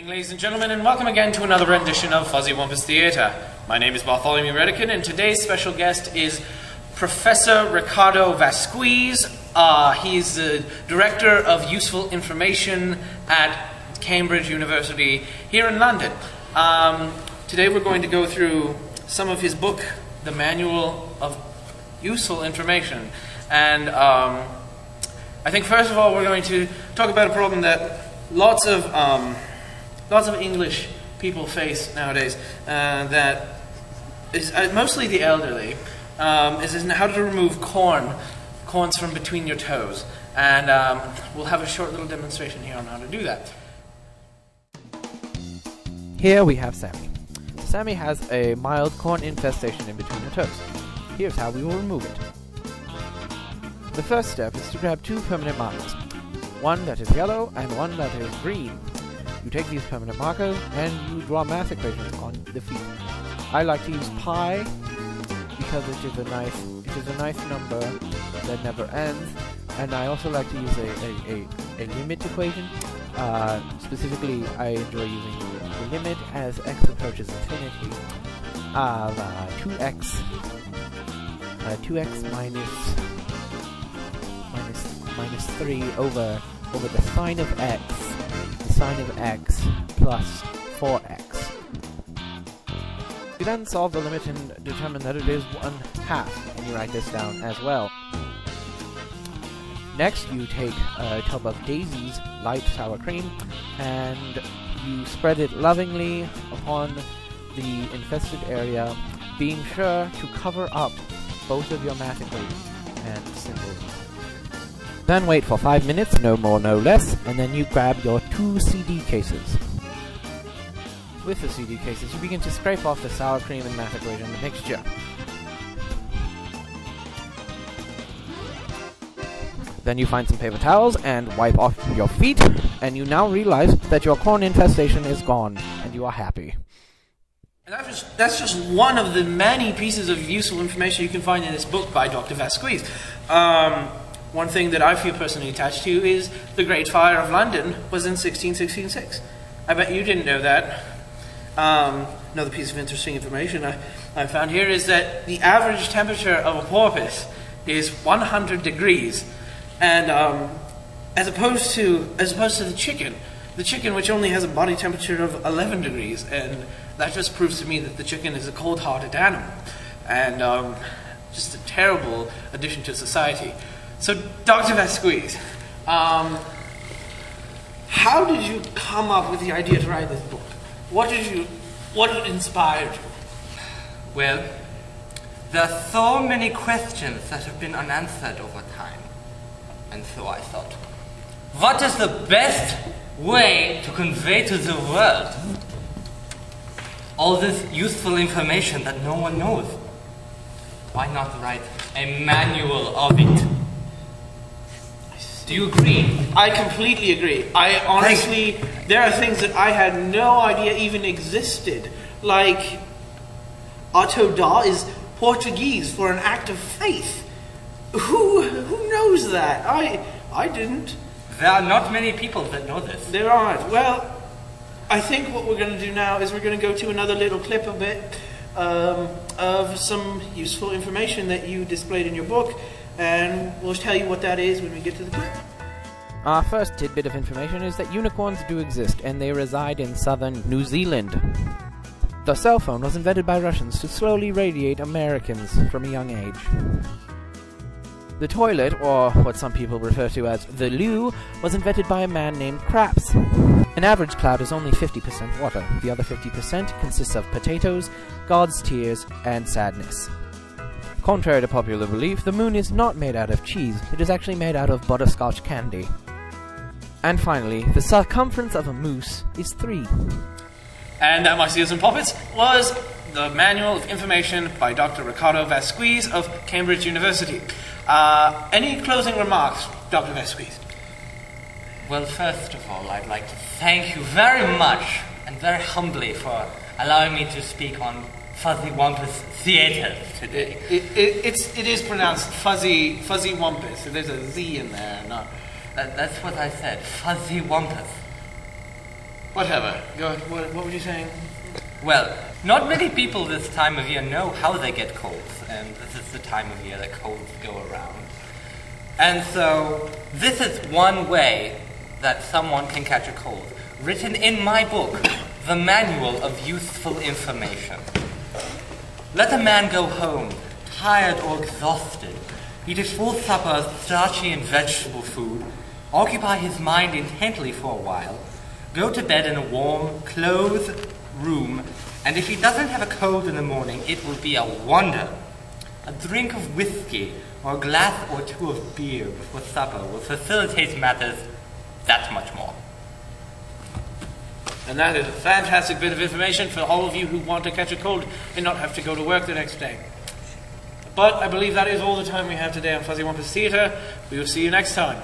Evening, ladies and gentlemen, and welcome again to another rendition of Fuzzywumpus Theater. My name is Bartholomew, and today's special guest is Professor Ricardo Vasqueeze. He's the Director of Useful Information at Cambridge University here in London. Today we're going to go through some of his book, The Manual of Useful Information. And I think first of all we're going to talk about a problem that lots of English people face nowadays, that is mostly the elderly, is how to remove corns from between your toes. And we'll have a short little demonstration here on how to do that. Here we have Sammy. Sammy has a mild corn infestation in between her toes. Here's how we will remove it. The first step is to grab two permanent markers, one that is yellow and one that is green. You take these permanent markers and you draw math equations on the feet. I like to use pi because it is a nice number that never ends, and I also like to use a limit equation. Specifically, I enjoy using the limit as x approaches infinity of 2x minus 3 over the sine of x plus 4x. You then solve the limit and determine that it is 1/2, and you write this down as well. Next, you take a tub of Daisy's light sour cream and you spread it lovingly upon the infested area, being sure to cover up both of your math equations and symbols. Then wait for 5 minutes, no more, no less, and then you grab your 2 CD cases. With the CD cases, you begin to scrape off the sour cream and math equation mixture. Then you find some paper towels and wipe off your feet, and you now realize that your corn infestation is gone, and you are happy. And that's just one of the many pieces of useful information you can find in this book by Dr. Vasqueeze. One thing that I feel personally attached to is the Great Fire of London was in 1666. I bet you didn't know that. Another piece of interesting information I found here is that the average temperature of a porpoise is 100 degrees. And as opposed to the chicken which only has a body temperature of 11 degrees, and that just proves to me that the chicken is a cold-hearted animal, and just a terrible addition to society. So, Dr. Vasqueeze, how did you come up with the idea to write this book? What inspired you? Well, there are so many questions that have been unanswered over time. And so I thought, what is the best way to convey to the world all this useful information that no one knows? Why not write a manual of it? Do you agree? I completely agree. I honestly, there are things that I had no idea even existed. Like, auto da is Portuguese for an act of faith. Who knows that? I didn't. There are not many people that know this. There aren't. Well, I think what we're going to do now is we're going to go to another little clip a bit of some useful information that you displayed in your book, and we'll tell you what that is when we get to the clip. Our first tidbit of information is that unicorns do exist, and they reside in southern New Zealand. The cell phone was invented by Russians to slowly radiate Americans from a young age. The toilet, or what some people refer to as the loo, was invented by a man named Craps. An average cloud is only 50% water. The other 50% consists of potatoes, God's tears, and sadness. Contrary to popular belief, the moon is not made out of cheese. It is actually made out of butterscotch candy. And finally, the circumference of a moose is 3. And that, my seals and puppets, was the Manual of Information by Dr. Ricardo Vasqueeze of Cambridge University. Any closing remarks, Dr. Vasqueeze? Well, first of all, I'd like to thank you very much and very humbly for allowing me to speak on Fuzzywumpus Theater today. It is pronounced Fuzzywumpus. There's a Z in there, not. That's what I said. Fuzzywumpus. Whatever. Go ahead. What were you saying? Well, not many people this time of year know how they get colds, and this is the time of year that colds go around. And so, this is one way that someone can catch a cold, written in my book, The Manual of Useful Information. Let a man go home, tired or exhausted, eat his full supper of starchy and vegetable food, occupy his mind intently for a while, go to bed in a warm, closed room, and if he doesn't have a cold in the morning, it will be a wonder. A drink of whiskey or a glass or two of beer before supper will facilitate matters that much more. And that is a fantastic bit of information for all of you who want to catch a cold and not have to go to work the next day. But I believe that is all the time we have today on Fuzzywumpus Theater. We will see you next time.